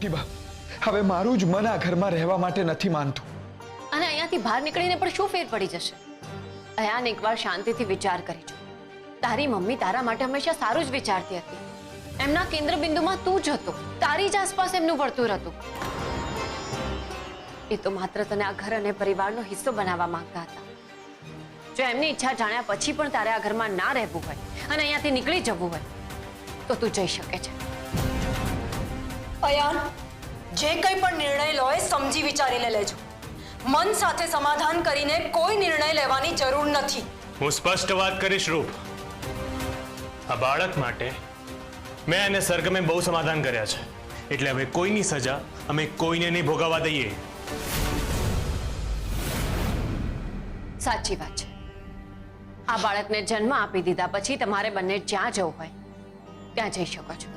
મોટી બા, હવે મારું જ મન આ ઘરમાં રહેવા માટે નથી માનતું. અને અહીંયાથી બહાર નીકળીને પણ શું ફેર પડી જશે? અયાન એકવાર શાંતિથી વિચાર કરી જો. તારી મમ્મી તારા માટે હંમેશા સારું જ વિચારતી હતી. એમના કેન્દ્ર બિંદુમાં તું જ હતો, તારી જ આસપાસ એમનું વર્તુળ હતું. એ તો માત્ર તને આ ઘર અને પરિવારનો હિસ્સો બનાવવા માંગતા હતા. જો એમની ઈચ્છા જાણ્યા પછી પણ તારે આ ઘરમાં ના રહેવું હોય અને અહીંયાથી નીકળી જવું હોય તો તું જઈ શકે છે. અયાન, જે કંઈ પણ નિર્ણય લો એ સમજી વિચારીને લેજો. મન સાથે સમાધાન કરીને કોઈ નિર્ણય લેવાની જરૂર નથી. હું સ્પષ્ટ વાત કરીશ રૂપ. આ બાળક માટે મેં અને સરગમે બહુ સમાધાન કર્યા છે, એટલે હવે કોઈની સજા અમે કોઈને નહીં ભોગવવા દઈએ. સાચી વાત છે. આ બાળકને જન્મ આપી દીધા પછી તમારે બંને જ્યાં જવું હોય ત્યાં જઈ શકો છો.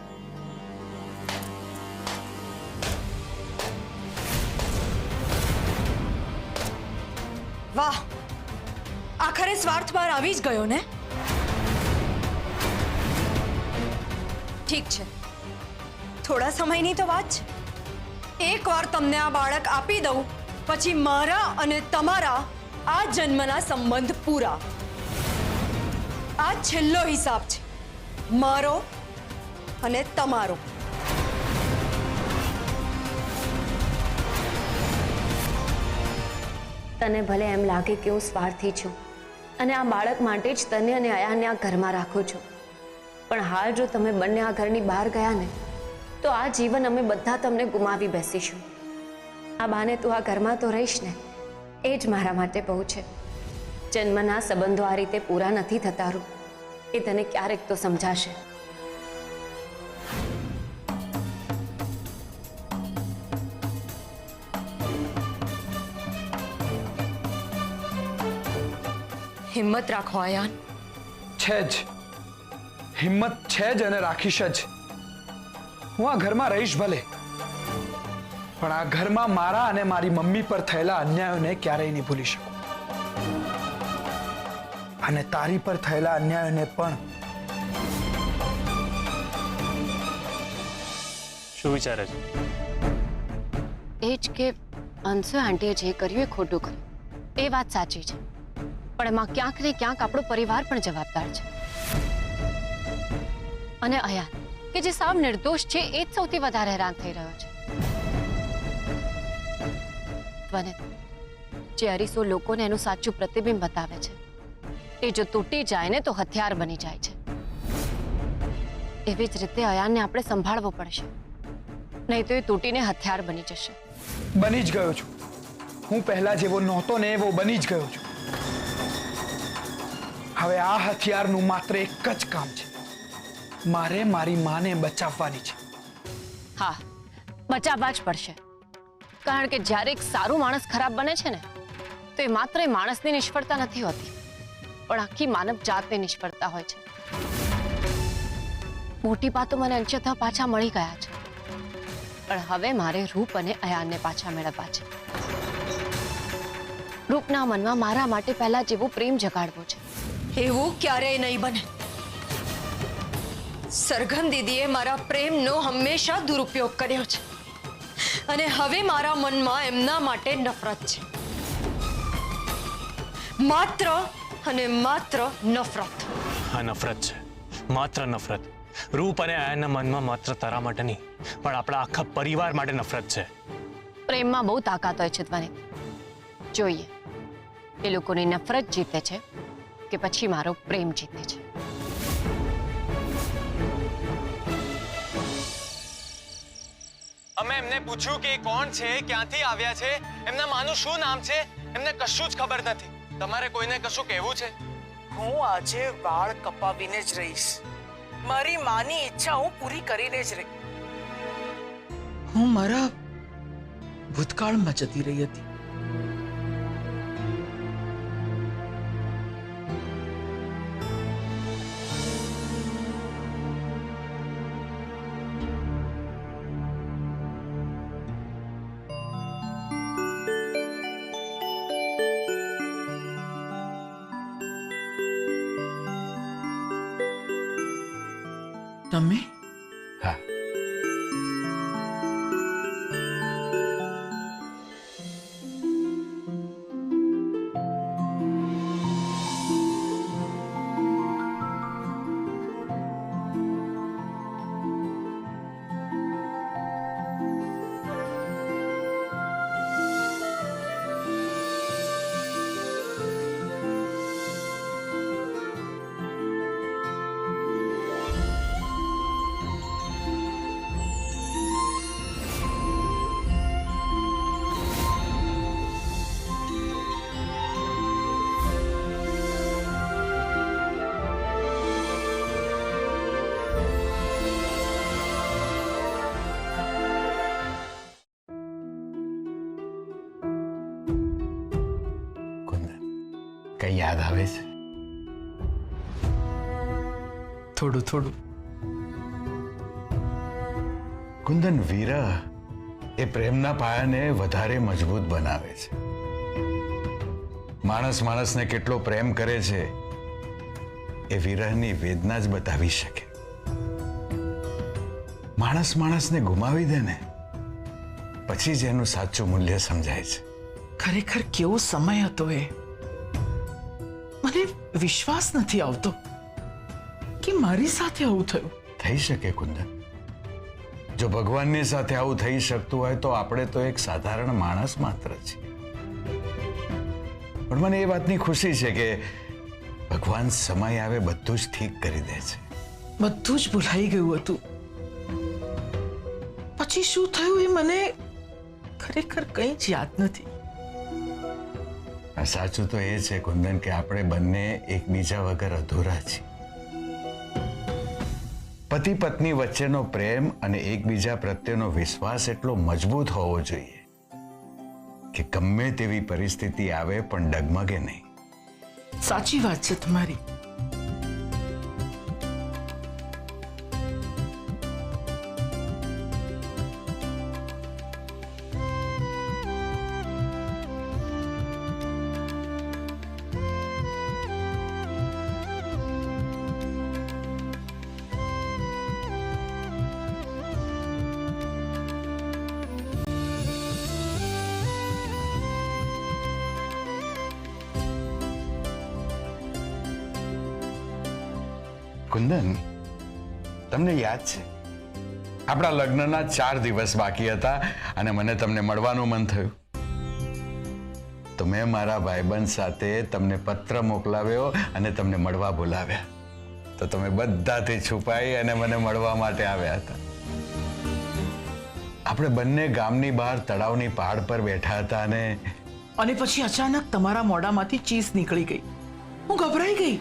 વાહ, આખરે સ્વાર્થ બહાર આવી જ ગયો ને. ઠીક છે, થોડા સમયની તો વાત છે. એકવાર તમને આ બાળક આપી દઉં પછી મારા અને તમારા આ જન્મના સંબંધ પૂરા. આ છેલ્લો હિસાબ છે, મારો અને તમારો. તને ભલે એમ લાગે કે હું સ્વાર્થી છું અને આ બાળક માટે જ તને અને અયાનને આ ઘરમાં રાખું છું, પણ હાલ જો તમે બંને આ ઘરની બહાર ગયા ને તો આ જીવન અમે બધા તમને ગુમાવી બેસીશું. આ બાને તું આ ઘરમાં તો રહીશ ને, એ જ મારા માટે બહુ છે. જન્મના સંબંધો આ રીતે પૂરા નથી થતા રૂ, એ તને ક્યારેક તો સમજાશે. હિંમત રાખો અયાન. છે જ, હિંમત છે જ અને રાખીશ જ. હું આ ઘરમાં રહીશ ભલે, પણ આ ઘરમાં મારા અને મારી મમ્મી પર થયેલા અન્યાયોને ક્યારેય નહીં ભૂલી શકું. અને તારી પર થયેલા અન્યાયોને પણ. શું વિચારે છે? એ જ કે અંશુ આંટીએ જે કર્યું એ ખોટું કર્યું, એ વાત સાચી છે, પણ એમાં ક્યાંક ને ક્યાંક આપણો પરિવાર પણ જવાબદાર છે. અને અયાન કે જે સાવ નિર્દોષ છે એ જ સૌથી વધારે હેરાન થઈ રહ્યો છે. જે અરીસો લોકોને એનું સાચું પ્રતિબિંબ બતાવે છે એ જો તૂટી જાય ને તો હથિયાર બની જાય છે. એવી જ રીતે અયાનને આપણે સંભાળવો પડશે, નહીં તો એ તૂટીને હથિયાર બની જશે. બની જ ગયો છું. હું પહેલા જેવો નહોતો ને એવો બની જ ગયો છું. હવે આ હથિયારનું માત્ર એક જ કામ છે, મારે મારી માને બચાવવાની છે. હા, બચાવવા જ પડશે, કારણ કે જ્યારે એક સારું માણસ ખરાબ બને છે ને તો એ માત્ર એ માણસની નિષ્ફળતા નથી હોતી, પણ આખી માનવ જાતની નિષ્ફળતા હોય છે. મોટી બા તો મને અંશતઃ પાછા મળી ગયા છે, પણ હવે મારે રૂપ અને અયાનને પાછા મેળવવા છે. રૂપના મનમાં મારા માટે પહેલા જેવો પ્રેમ જગાડવો છે. એવું ક્યારેય નહીં બને. સરગમ દીદીએ મારા પ્રેમનો હંમેશા દુરુપયોગ કર્યો છે અને હવે મારા મનમાં એમના માટે નફરત છે. માત્ર અને માત્ર નફરત. હા, નફરત છે, માત્ર નફરત. રૂપ અને આયનના મનમાં માત્ર તારા માટે નહીં, પણ આપણા આખા પરિવાર માટે નફરત છે. પ્રેમમાં બહુ તાકાત હોય છે ધ્વનિ. જોઈએ એ લોકોની નફરત જીતે છે કે પછી મારો પ્રેમ જીતે છે. અમે એમને પૂછ્યું કે કોણ છે, ક્યાંથી આવ્યા છે, એમના માનું શું નામ છે, એમને કશું જ ખબર નથી. તમારે કોઈને કશું કહેવું છે? હું આજે વાળ કપાવીને જ રહીશ. મારી માની ઈચ્છા હું પૂરી કરીને જ રહી. હું મારા ભૂતકાળમાં જતી રહી હતી. તમે? હા, યાદ આવે છે? થોડું થોડું. કુંદન, વિરહ એ પ્રેમના પાયાને વધારે મજબૂત બનાવે છે. માણસ માણસને કેટલો પ્રેમ કરે છે એ વિરહની વેદના જ બતાવી શકે. માણસ માણસને ગુમાવી દે ને પછી જ એનું સાચું મૂલ્ય સમજાય છે. ખરેખર કેવો સમય હતો એ. મને વિશ્વાસ નથી આવતો કે મારી સાથે આવું થયું. થઈ શકે કુંદન. જો ભગવાનની સાથે આવું થઈ શકતું હોય તો આપણે તો એક સાધારણ માણસ માત્ર છીએ. પણ મને એ વાતની ખુશી છે કે ભગવાન સમય આવે બધું જ ઠીક કરી દે છે. બધું જ ભૂલાઈ ગયું હતું. પછી શું થયું એ મને ખરેખર કંઈ જ યાદ નથી. આ સાચું તો એ છે કુંદન કે આપણે બંને એકબીજા વગર અધૂરા છીએ. પતિ પત્ની વચ્ચેનો પ્રેમ અને એકબીજા પ્રત્યેનો વિશ્વાસ એટલો મજબૂત હોવો જોઈએ કે ગમે તેવી પરિસ્થિતિ આવે પણ ડગમગે નહીં. સાચી વાત છે તમારી. કુંદન, તમને યાદ છે આપણા લગ્નના 4 દિવસ બાકી હતા અને મને તમને મળવાનું મન થયું તો મેં મારા ભાઈબંધ સાથે તમને પત્ર મોકલાવ્યો અને તમને મળવા બોલાવ્યા. તો તમે બધાથી છુપાઈ અને મને મળવા માટે આવ્યા હતા. આપણે બંને ગામની બહાર તળાવની પહાડ પર બેઠા હતા અને પછી અચાનક તમારા મોઢામાંથી ચીસ નીકળી ગઈ. હું ગભરાઈ ગઈ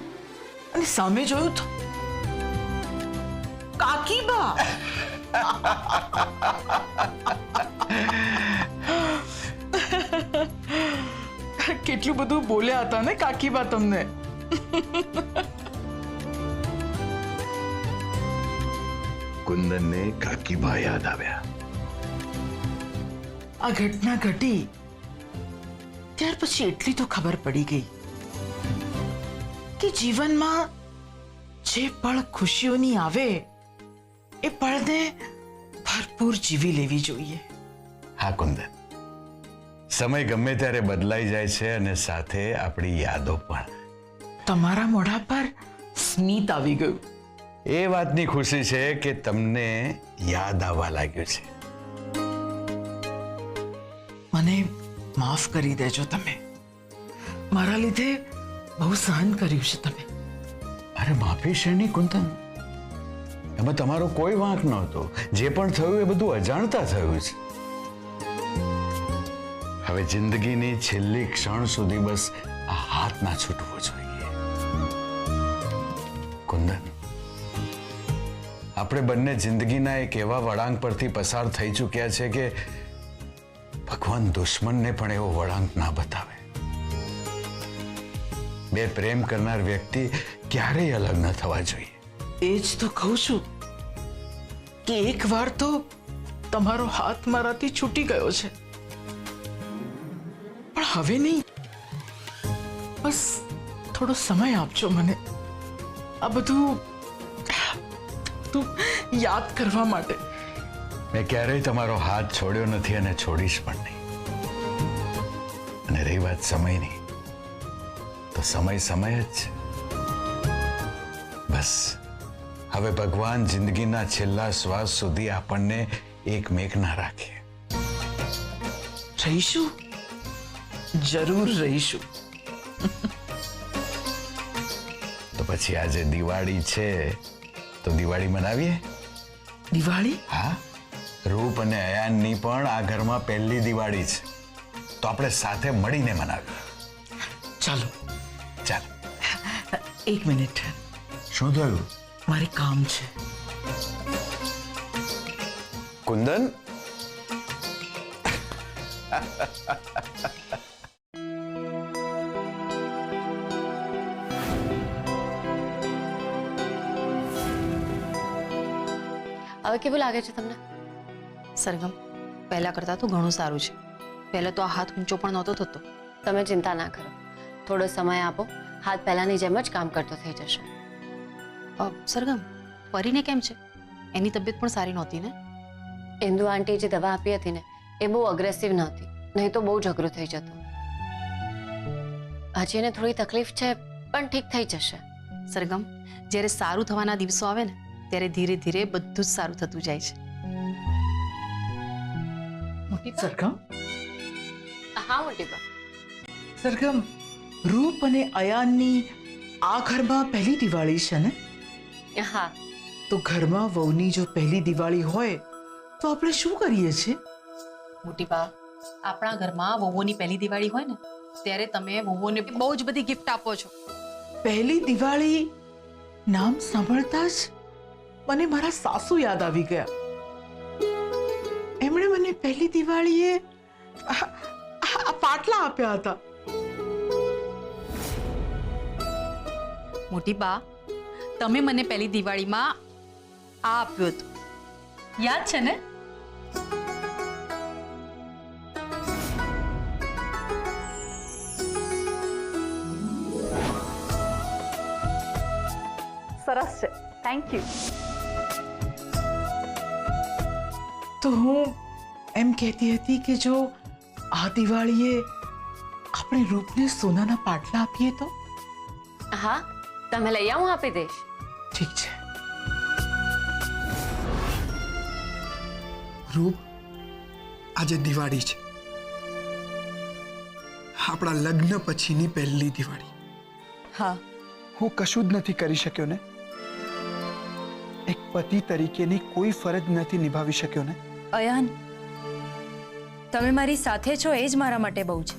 અને સામે જોયું તો કાકીબા. કેટલું બધું બોલ્યા હતા ને કાકીબા તમને. કુંદનને કાકીબા યાદ આવ્યા. આ ઘટના ઘટી ત્યાર પછી એટલી તો ખબર પડી ગઈ કે જીવનમાં જે પળ ખુશીઓની આવે એ પળને ભરપૂર જીવી લેવી જોઈએ. હા કુંદન, સમય ગમે ત્યારે બદલાઈ જાય છે અને સાથે આપણી યાદો પણ. તમારા મોઢા પર સ્મિત આવી ગયું. એ વાતની ખુશી છે કે તમને યાદ આવવા લાગ્યું છે. મને માફ કરી દેજો તમે. મારા લીધે બહુ સહન કર્યું છે તમે. અરે માફી શેની કુંદન? એમાં તમારો કોઈ વાંક નહોતો. જે પણ થયું એ બધું અજાણતા થયું છે. હવે જિંદગીની છેલ્લી ક્ષણ સુધી બસ આ હાથ ના છૂટવો જોઈએ. કુંદન, આપણે બંને જિંદગીના એક એવા વળાંક પરથી પસાર થઈ ચૂક્યા છે કે ભગવાન દુશ્મનને પણ એવો વળાંક ના બતાવે. બે પ્રેમ કરનાર વ્યક્તિ ક્યારેય અલગ ન થવા જોઈએ. એ જ તો કહું છું કે એક વાર તો તમારો હાથ મારાથી છૂટી ગયો છે, પણ હવે નહીં. બસ થોડો સમય આપજો મને આ બધું યાદ કરવા માટે. મેં ક્યારેય તમારો હાથ છોડ્યો નથી અને છોડીશ પણ નહીં. અને રહી વાત સમયની, તો સમય સમય જ છે. બસ હવે ભગવાન જિંદગીના છેલ્લા શ્વાસ સુધી આપણને એકમેકના રાખે. રહીશું, જરૂર રહીશું. તો પછી આજે દિવાળી છે તો દિવાળી મનાવીએ. દિવાળી? હા, રૂપ અને અયાનની પણ આ ઘરમાં પહેલી દિવાળી છે, તો આપણે સાથે મળીને મનાવીએ. ચાલો. ચાલો. એક મિનિટ. શું થયું? મારે કામ છે. કુંદન, હવે કેવું લાગે છે તમને? સરગમ, પહેલા કરતાં તો ઘણું સારું છે. પહેલા તો આ હાથ ઊંચો પણ નહોતો થતો. તમે ચિંતા ના કરો, થોડો સમય આપો, હાથ પહેલાની જેમ જ કામ કરતો થઈ જશે. સરગમ, પરીને કેમ છે? એની તબિયત પણ સારી નહોતી ને? ઇન્દુ આંટી જે દવા આપી હતી ને એ બહુ અગ્રેસિવ નહોતી, નહીં તો બહુ ઝઘડું થઈ જતું. હજી એને થોડી તકલીફ છે પણ ઠીક થઈ જશે. સરગમ, જ્યારે સારું થવાના દિવસો આવે ને ત્યારે ધીરે ધીરે બધું જ સારું થતું જાય છે. સરગમ, હા મોટી બા. સરગમ, રૂપ અને અયાનની આ ઘરમાં પહેલી દિવાળી છે ને? હા. તો ઘરમાં વહુની જો પહેલી દિવાળી હોય તો આપણે શું કરીએ છીએ? મોટી બા, આપણા ઘરમાં વહુઓની પહેલી દિવાળી હોય ને ત્યારે તમે વહુઓને બહુ જ બધી ગિફ્ટ આપો છો. પહેલી દિવાળી નામ સાંભળતા જ મને મારા સાસુ યાદ આવી ગયા. એમણે મને પહેલી દિવાળીએ આ પાટલા આપ્યા હતા. મોટી બા, તમે મને પહેલી દિવાળીમાં આ આપ્યું હતું, યાદ છે ને? સરસ છે, થેન્ક યુ. તો હું એમ કહેતી હતી કે જો આ દિવાળીએ આપણે રૂપને સોનાના પાટલા આપીએ તો? હા, તમે લઈ આવું, આપી દઈશ. ઠીક છે. રૂપ, આજે દિવાળી છે, આપણા લગ્ન પછીની પહેલી દિવાળી. હા, હું કશું જ નથી કરી શક્યો ને, એક પતિ તરીકેની કોઈ ફરજ નથી નિભાવી શક્યો ને. અયાન, તમે મારી સાથે છો એ જ મારા માટે બહુ છે.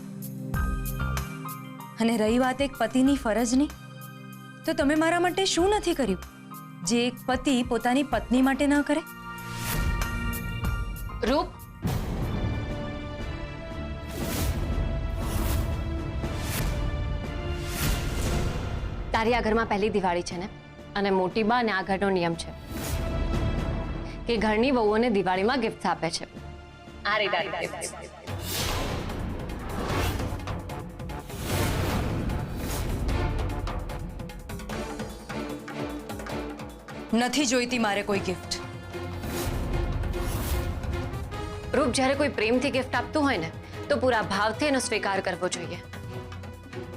અને રહી વાત એક પતિની ફરજની, તો તમે મારા માટે શું નથી કર્યું જે એક પતિ પોતાની પત્ની માટે ન કરે? રૂપ, તારી આ ઘરમાં પહેલી દિવાળી છે ને, અને મોટી બા અને આ ઘરનો નિયમ છે કે ઘરની વહુઓને દિવાળીમાં ગિફ્ટ આપે છે. આ રીતે નથી જોઈતી મારે કોઈ ગિફ્ટ. રૂપ, જ્યારે કોઈ પ્રેમથી ગિફ્ટ આપતું હોય ને તો પૂરા ભાવથી એનો સ્વીકાર કરવો જોઈએ.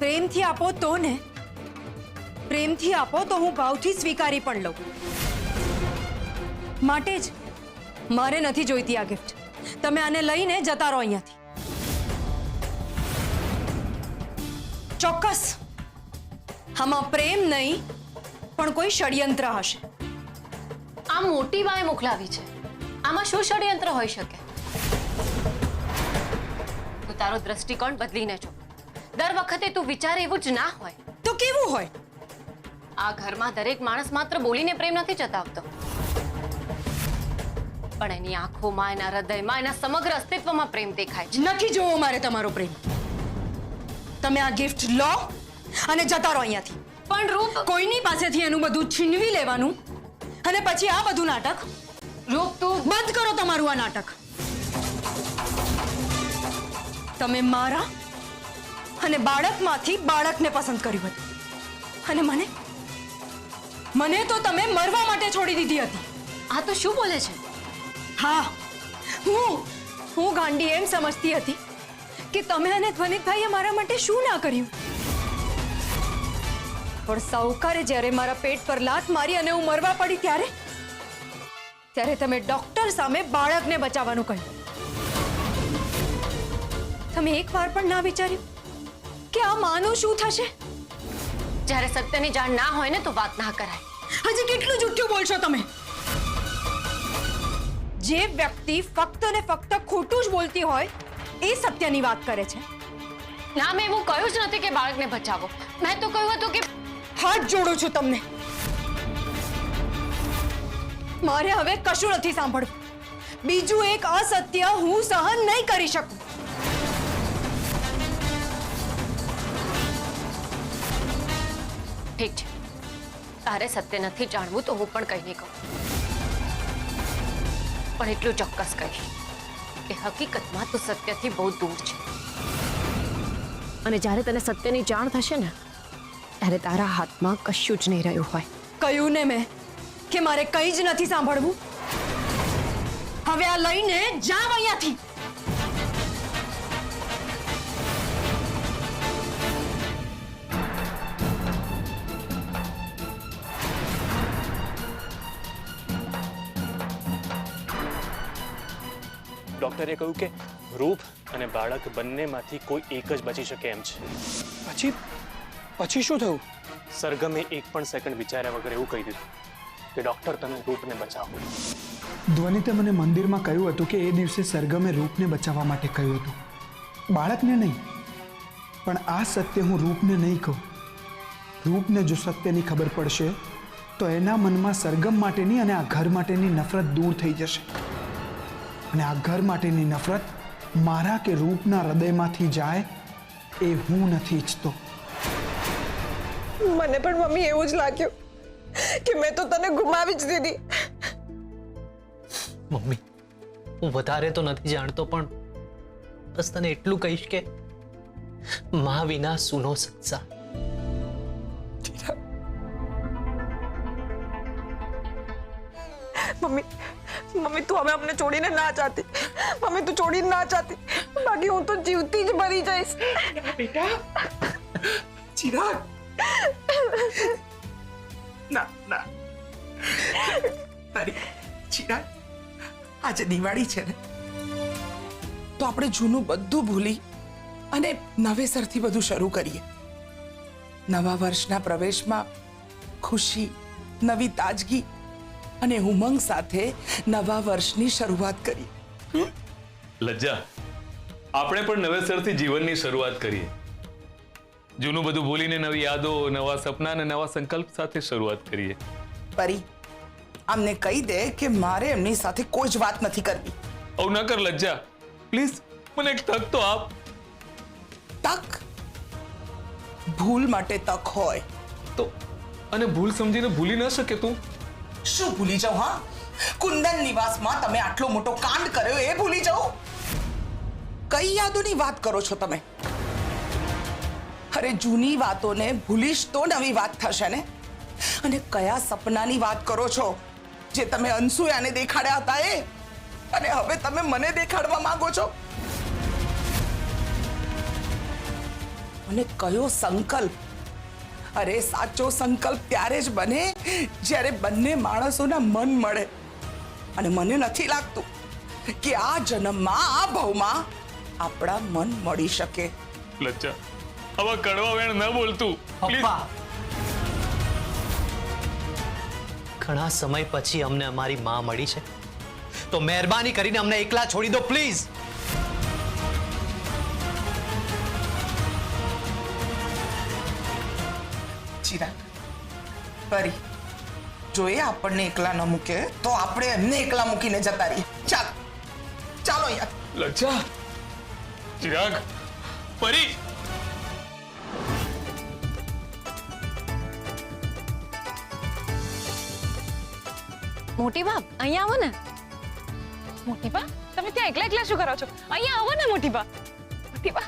પ્રેમથી આપો તો ને, પ્રેમથી આપો તો હું ભાવથી સ્વીકારી પણ લઉં. માટે જ મારે નથી જોઈતી આ ગિફ્ટ. તમે આને લઈને જતા રહો અહીંયાથી. ચોક્કસ આમાં પ્રેમ નહીં પણ કોઈ ષડયંત્ર હશે. આ મોટી બાએ મોકલાવી છે, આમાં શું ષડયંત્ર હોઈ શકે? તું તારો દ્રષ્ટિકોણ બદલીને જો. દર વખતે તું વિચારે એવું જ ના હોય. તો કેવું હોય? આ ઘરમાં દરેક માણસ માત્ર બોલીને પ્રેમ નથી જતાવતો, પણ એની આંખોમાં, એના હૃદયમાં, એના સમગ્ર અસ્તિત્વમાં પ્રેમ દેખાય છે. નથી જોવો મારે તમારો પ્રેમ. તમે આ ગિફ્ટ લો અને જતા રહો અહીંયાથી. પણ રૂપ, કોઈની પાસેથી એનું બધું છીનવી લેવાનું અને પછી આ બધું નાટક. રૂપ, તું બંધ કરો તમારું આ નાટક. તમે મારા અને બાળકમાંથી બાળકને પસંદ કર્યું હતું અને મને તો તમે મરવા માટે છોડી દીધી હતી. આ તો શું બોલે છે? હા, હું ગાંડી એમ સમજતી હતી કે તમે અને ધ્વનિતભાઈએ મારા માટે શું ના કર્યું. પણ સાહુકારે જ્યારે મારા પેટ પર લાત મારી અને હું મરવા પડી ત્યારે તમે ડોક્ટર સામે બાળકને બચાવવાનું કહ્યું. તમે એકવાર પણ ના વિચાર્યું કે આ માનું શું થશે? જ્યારે સત્યની જાણ ના હોય ને તો વાત ના કરાય. હજી કેટલું જુઠ્ઠું બોલશો તમે? જે વ્યક્તિ ફક્ત ને ફક્ત ખોટું જ બોલતી હોય એ સત્યની વાત કરે છે. ના, મેં એવું કહ્યું જ નથી કે બાળકને બચાવો. મેં તો કહ્યું હતું કે હાથ જોડું છું તમને. મારે હવે કશું નથી સાંભળવું. બીજું એક અસત્ય હું સહન નહીં કરી શકું. ઠીક છે, તારે સત્ય નથી જાણવું તો હું પણ કંઈ નહીં કહું. પણ એટલું ચોક્કસ કહીશ કે હકીકતમાં તું સત્યથી બહુ દૂર છે અને જ્યારે તને સત્યની જાણ થશે ને ત્યારે તારા હાથમાં કશું જ નહીં રહ્યું હોય. કહ્યું ને મેં કે મારે કંઈ જ નથી સાંભળવું. હવે આ લઈને જાવ અહીંયાથી. ડૉક્ટરે કહ્યું કે રૂપ અને બાળક બંનેમાંથી કોઈ એક જ બચી શકે એમ છે. પછી શું થયું? સરગમે એક પણ સેકન્ડ વિચાર્યા વગર એવું કહી દીધું કે ડૉક્ટર તમે રૂપને બચાવો. ધ્વનિતે મને મંદિરમાં કહ્યું હતું કે એ દિવસે સરગમે રૂપને બચાવવા માટે કહ્યું હતું, બાળકને નહીં. પણ આ સત્ય હું રૂપને નહીં કહું. રૂપને જો સત્યની ખબર પડશે તો એના મનમાં સરગમ માટેની અને આ ઘર માટેની નફરત દૂર થઈ જશે. અને આ ઘર માટેની નફરત મારા કે રૂપના હૃદયમાંથી જાય એ હું નથી ઈચ્છતો. મને પણ મમ્મી એવું જ લાગ્યું કે મેં તો તને ગુમાવી જ દીધી. મમ્મી, હું વધારે તો નથી જાણતો, પણ બસ તને એટલું કહીશ કે માં વિના સૂનો સંસાર. મમ્મી મમ્મી તું હવે અમને છોડીને ના ચાહતી. મમ્મી તું છોડીને ના ચાહતી, બાકી હું તો જીવતી જ મરી જઈશ. બેટા ચિરાગ, ના ના અરે ચિરાગ, આજે દિવાળી છે ને, તો આપણે જૂનું બધું ભૂલી અને નવેસરથી બધું શરૂ કરીએ. નવા વર્ષના પ્રવેશમાં ખુશી, નવી તાજગી અને ઉમંગ સાથે નવા વર્ષની શરૂઆત કરી. લજ્જા, આપણે પણ નવેસરથી જીવનની શરૂઆત કરીએ. જૂનું બધું ભૂલીને નવી યાદો, નવા સપના અને નવા સંકલ્પ સાથે શરૂઆત કરીએ. પરી, આમને કહી દે કે મારે એમની સાથે કોઈ જ વાત નથી કરવી. આવું ન કર લજ્જા, પ્લીઝ મને એક તક તો આપ. તક? ભૂલ માટે તક હોય તો અને ભૂલ સમજીને ભૂલી ન શકે તું? શું ભૂલી જાઉં? હા, કુંદન નિવાસમાં તમે આટલો મોટો કાંડ કર્યો એ ભૂલી જાઉં? કઈ યાદોની વાત કરો છો તમે? અરે જૂની વાતોને ભૂલીશ તો નવી વાત થશે ને. અને કયા સપનાની વાત કરો છો જે તમે અનસુયાને દેખાડ્યા હતા એ, અને હવે તમે મને દેખાડવા માંગો છો? અને કયો સંકલ્પ? અરે સાચો સંકલ્પ ત્યારે જ બને જ્યારે બંને માણસોના મન મળે. અને મને નથી લાગતું કે આ જન્મમાં, આ ભવમાં આપણા મન મળી શકે. લજ્જા, હવે કડવા વેણ ન બોલતું. પપ્પા, ઘણા સમય પછી અમને અમારી માં મળી છે, તો મહેરબાની કરીને અમને એકલા છોડી દો પ્લીઝ. ચિરાગ, પરી, જો એ આપણને એકલા ન મૂકે તો આપણે એમને એકલા મૂકીને જતા રહીએ. ચાલો ચાલો યાર. લજ્જા, ચિરાગ, પરી. મોટી બા, અહીંયા આવો ને. મોટી બા, તમે ત્યાં એકલા એકલા શું કરો છો? અહીંયા આવો ને મોટી બા. મોટી બા.